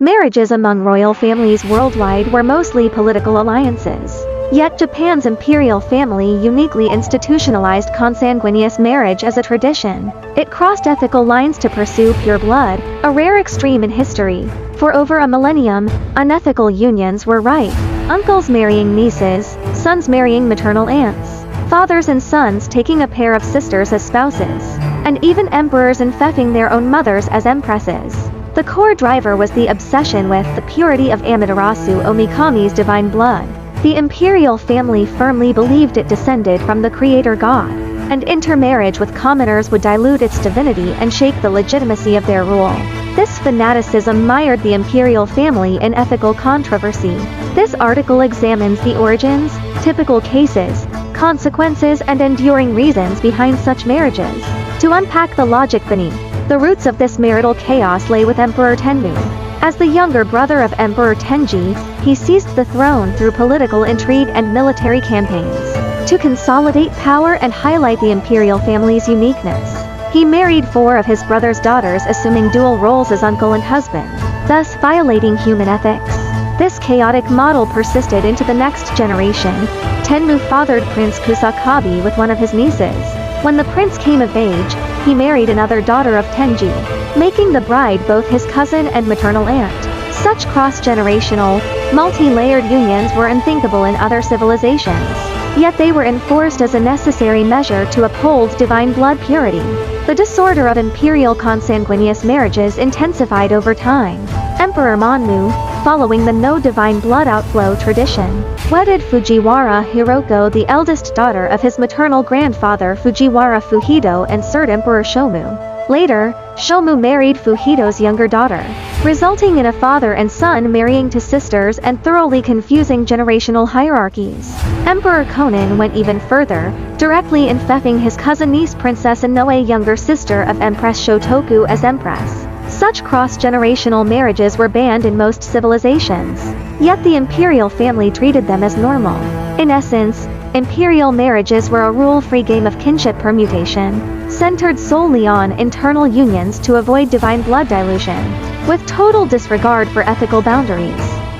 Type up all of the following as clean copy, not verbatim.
Marriages among royal families worldwide were mostly political alliances. Yet Japan's imperial family uniquely institutionalized consanguineous marriage as a tradition. It crossed ethical lines to pursue pure blood, a rare extreme in history. For over a millennium, unethical unions were rife. Uncles marrying nieces, sons marrying maternal aunts, fathers and sons taking a pair of sisters as spouses, and even emperors infecting their own mothers as empresses. The core driver was the obsession with the purity of Amaterasu Omikami's divine blood. The imperial family firmly believed it descended from the creator god, and intermarriage with commoners would dilute its divinity and shake the legitimacy of their rule. This fanaticism mired the imperial family in ethical controversy. This article examines the origins, typical cases, consequences, and enduring reasons behind such marriages. To unpack the logic beneath the roots of this marital chaos lay with Emperor Tenmu. As the younger brother of Emperor Tenji, he seized the throne through political intrigue and military campaigns. To consolidate power and highlight the imperial family's uniqueness, he married 4 of his brother's daughters, assuming dual roles as uncle and husband, thus violating human ethics. This chaotic model persisted into the next generation. Tenmu fathered Prince Kusakabe with one of his nieces. When the prince came of age, he married another daughter of Tenji, making the bride both his cousin and maternal aunt. Such cross-generational, multi-layered unions were unthinkable in other civilizations, yet they were enforced as a necessary measure to uphold divine blood purity. The disorder of imperial consanguineous marriages intensified over time. Emperor Monmu, following the no divine blood outflow tradition, wedded Fujiwara Hiroko, the eldest daughter of his maternal grandfather Fujiwara Fuhido and 3rd Emperor Shomu. Later, Shomu married Fuhido's younger daughter, resulting in a father and son marrying to sisters and thoroughly confusing generational hierarchies. Emperor Conan went even further, directly infecting his cousin-niece Princess Inoue, younger sister of Empress Shotoku, as empress. Such cross-generational marriages were banned in most civilizations, yet the imperial family treated them as normal. In essence, imperial marriages were a rule-free game of kinship permutation, centered solely on internal unions to avoid divine blood dilution, with total disregard for ethical boundaries.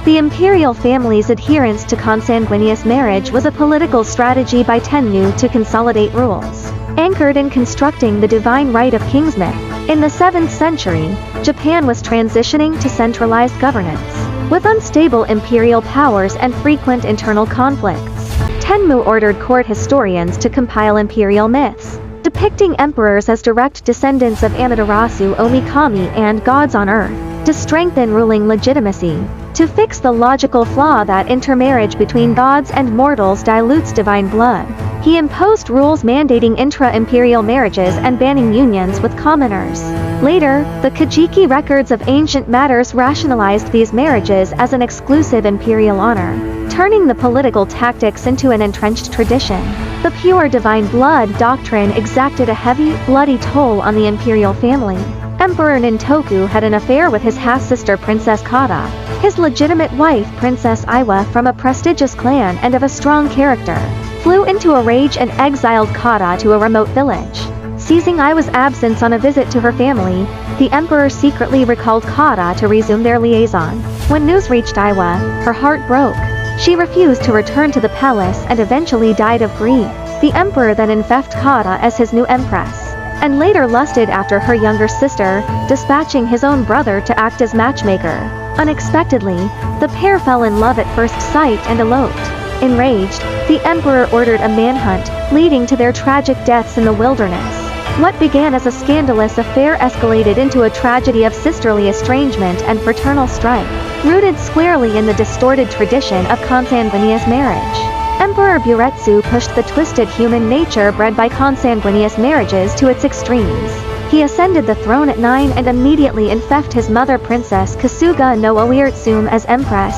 The imperial family's adherence to consanguineous marriage was a political strategy by Tenmu to consolidate rules, anchored in constructing the divine right of kingsmen. In the 7th century, Japan was transitioning to centralized governance, with unstable imperial powers and frequent internal conflicts. Tenmu ordered court historians to compile imperial myths, depicting emperors as direct descendants of Amaterasu Omikami and gods on earth, to strengthen ruling legitimacy. To fix the logical flaw that intermarriage between gods and mortals dilutes divine blood, he imposed rules mandating intra-imperial marriages and banning unions with commoners. Later, the Kajiki records of ancient matters rationalized these marriages as an exclusive imperial honor, turning the political tactics into an entrenched tradition. The pure divine blood doctrine exacted a heavy, bloody toll on the imperial family. Emperor Nintoku had an affair with his half-sister Princess Kata, his legitimate wife Princess Iwa, from a prestigious clan and of a strong character, flew into a rage and exiled Kata to a remote village. Seizing Iwa's absence on a visit to her family, the emperor secretly recalled Kata to resume their liaison. When news reached Iwa, her heart broke. She refused to return to the palace and eventually died of grief. The emperor then infected Kata as his new empress, and later lusted after her younger sister, dispatching his own brother to act as matchmaker. Unexpectedly, the pair fell in love at first sight and eloped. Enraged, the emperor ordered a manhunt, leading to their tragic deaths in the wilderness. What began as a scandalous affair escalated into a tragedy of sisterly estrangement and fraternal strife, rooted squarely in the distorted tradition of consanguineous marriage. Emperor Buretsu pushed the twisted human nature bred by consanguineous marriages to its extremes. He ascended the throne at 9 and immediately infected his mother Princess Kasuga no Oiritsume as empress,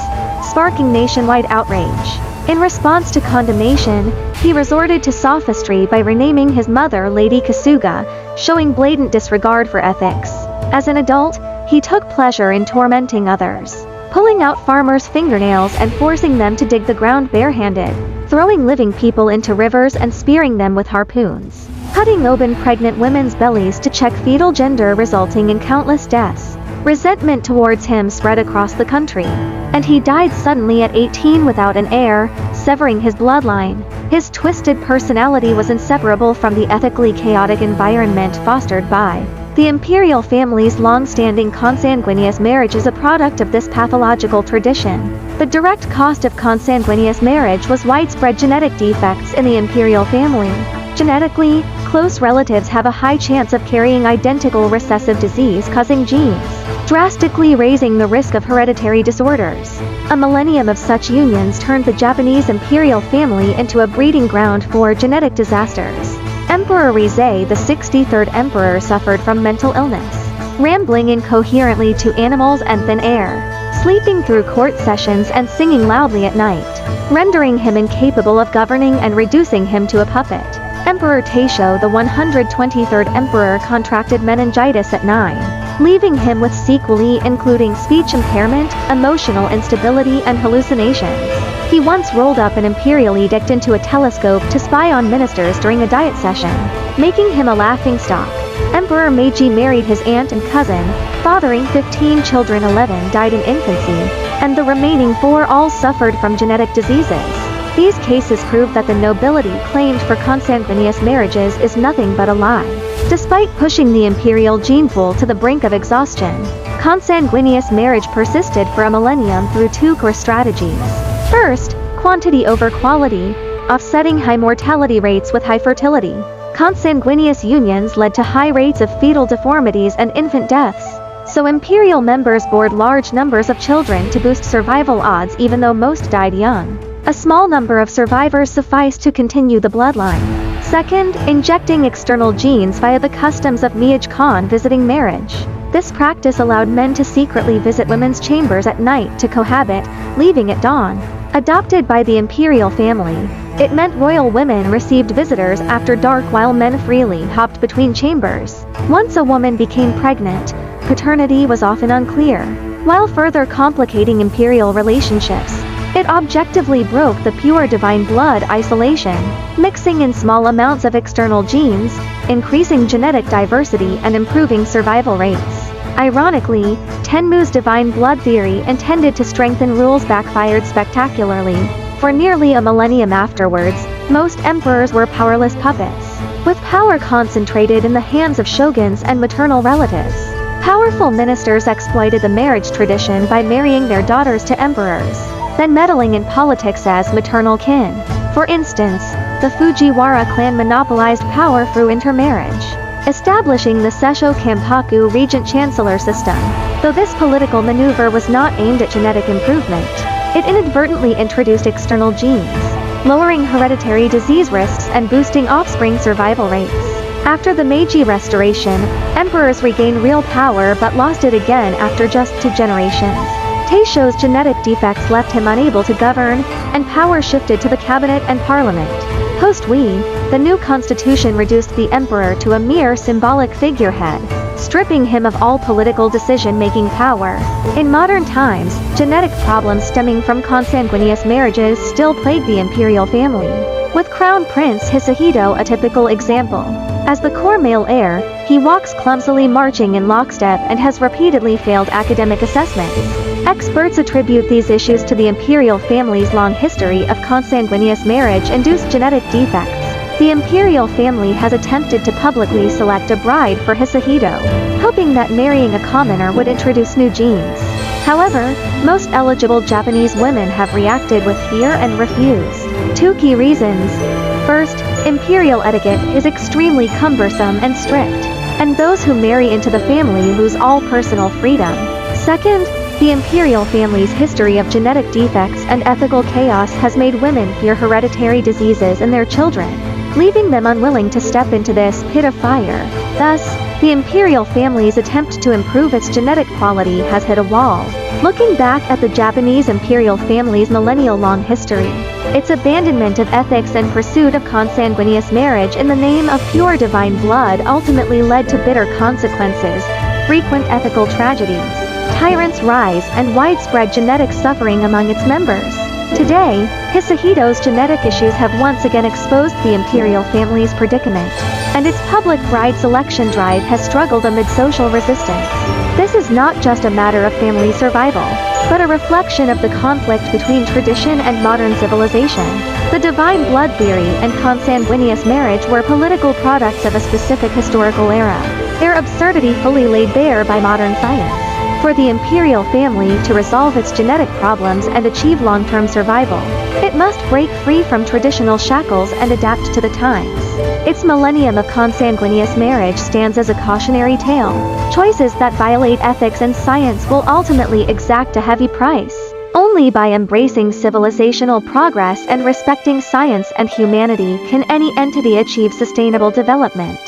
sparking nationwide outrage. In response to condemnation, he resorted to sophistry by renaming his mother Lady Kasuga, showing blatant disregard for ethics. As an adult, he took pleasure in tormenting others, pulling out farmers' fingernails and forcing them to dig the ground barehanded, throwing living people into rivers and spearing them with harpoons, cutting open pregnant women's bellies to check fetal gender, resulting in countless deaths. Resentment towards him spread across the country, and he died suddenly at 18 without an heir, severing his bloodline. His twisted personality was inseparable from the ethically chaotic environment fostered by the imperial family's long-standing consanguineous marriage is a product of this pathological tradition. The direct cost of consanguineous marriage was widespread genetic defects in the imperial family. Genetically, close relatives have a high chance of carrying identical recessive disease-causing genes, drastically raising the risk of hereditary disorders. A millennium of such unions turned the Japanese imperial family into a breeding ground for genetic disasters. Emperor Rizei, the 63rd emperor, suffered from mental illness, rambling incoherently to animals and thin air, sleeping through court sessions and singing loudly at night, rendering him incapable of governing and reducing him to a puppet. Emperor Taisho, the 123rd emperor, contracted meningitis at 9, leaving him with sequelae including speech impairment, emotional instability, and hallucinations. He once rolled up an imperial edict into a telescope to spy on ministers during a diet session, making him a laughingstock. Emperor Meiji married his aunt and cousin, fathering 15 children. 11 died in infancy, and the remaining 4 all suffered from genetic diseases. These cases prove that the nobility claimed for consanguineous marriages is nothing but a lie. Despite pushing the imperial gene pool to the brink of exhaustion, consanguineous marriage persisted for a millennium through 2 core strategies. First, quantity over quality, offsetting high mortality rates with high fertility. Consanguineous unions led to high rates of fetal deformities and infant deaths, so imperial members bore large numbers of children to boost survival odds even though most died young. A small number of survivors sufficed to continue the bloodline. Second, injecting external genes via the customs of Mi'aj Khan visiting marriage. This practice allowed men to secretly visit women's chambers at night to cohabit, leaving at dawn. Adopted by the imperial family, it meant royal women received visitors after dark while men freely hopped between chambers. Once a woman became pregnant, paternity was often unclear, while further complicating imperial relationships. It objectively broke the pure divine blood isolation, mixing in small amounts of external genes, increasing genetic diversity and improving survival rates. Ironically, Tenmu's divine blood theory intended to strengthen rules backfired spectacularly. For nearly a millennium afterwards, most emperors were powerless puppets, with power concentrated in the hands of shoguns and maternal relatives. Powerful ministers exploited the marriage tradition by marrying their daughters to emperors, then meddling in politics as maternal kin. For instance, the Fujiwara clan monopolized power through intermarriage, establishing the Seisho Kampaku regent-chancellor system. Though this political maneuver was not aimed at genetic improvement, it inadvertently introduced external genes, lowering hereditary disease risks and boosting offspring survival rates. After the Meiji Restoration, emperors regained real power but lost it again after just 2 generations. Taisho's genetic defects left him unable to govern, and power shifted to the cabinet and parliament. Post-Wei, the new constitution reduced the emperor to a mere symbolic figurehead, stripping him of all political decision-making power. In modern times, genetic problems stemming from consanguineous marriages still plague the imperial family, with Crown Prince Hisahito a typical example. As the core male heir, he walks clumsily marching in lockstep and has repeatedly failed academic assessments. Experts attribute these issues to the imperial family's long history of consanguineous marriage-induced genetic defects. The imperial family has attempted to publicly select a bride for Hisahito, hoping that marrying a commoner would introduce new genes. However, most eligible Japanese women have reacted with fear and refused. 2 key reasons. First, imperial etiquette is extremely cumbersome and strict, and those who marry into the family lose all personal freedom. Second, the imperial family's history of genetic defects and ethical chaos has made women fear hereditary diseases in their children, leaving them unwilling to step into this pit of fire. Thus, the imperial family's attempt to improve its genetic quality has hit a wall. Looking back at the Japanese imperial family's millennial-long history, its abandonment of ethics and pursuit of consanguineous marriage in the name of pure divine blood ultimately led to bitter consequences, frequent ethical tragedies, tyrants' rise, and widespread genetic suffering among its members. Today, Hisahito's genetic issues have once again exposed the imperial family's predicament, and its public bride selection drive has struggled amid social resistance. This is not just a matter of family survival, but a reflection of the conflict between tradition and modern civilization. The divine blood theory and consanguineous marriage were political products of a specific historical era, their absurdity fully laid bare by modern science. For the imperial family to resolve its genetic problems and achieve long-term survival, it must break free from traditional shackles and adapt to the times. Its millennium of consanguineous marriage stands as a cautionary tale. Choices that violate ethics and science will ultimately exact a heavy price. Only by embracing civilizational progress and respecting science and humanity can any entity achieve sustainable development.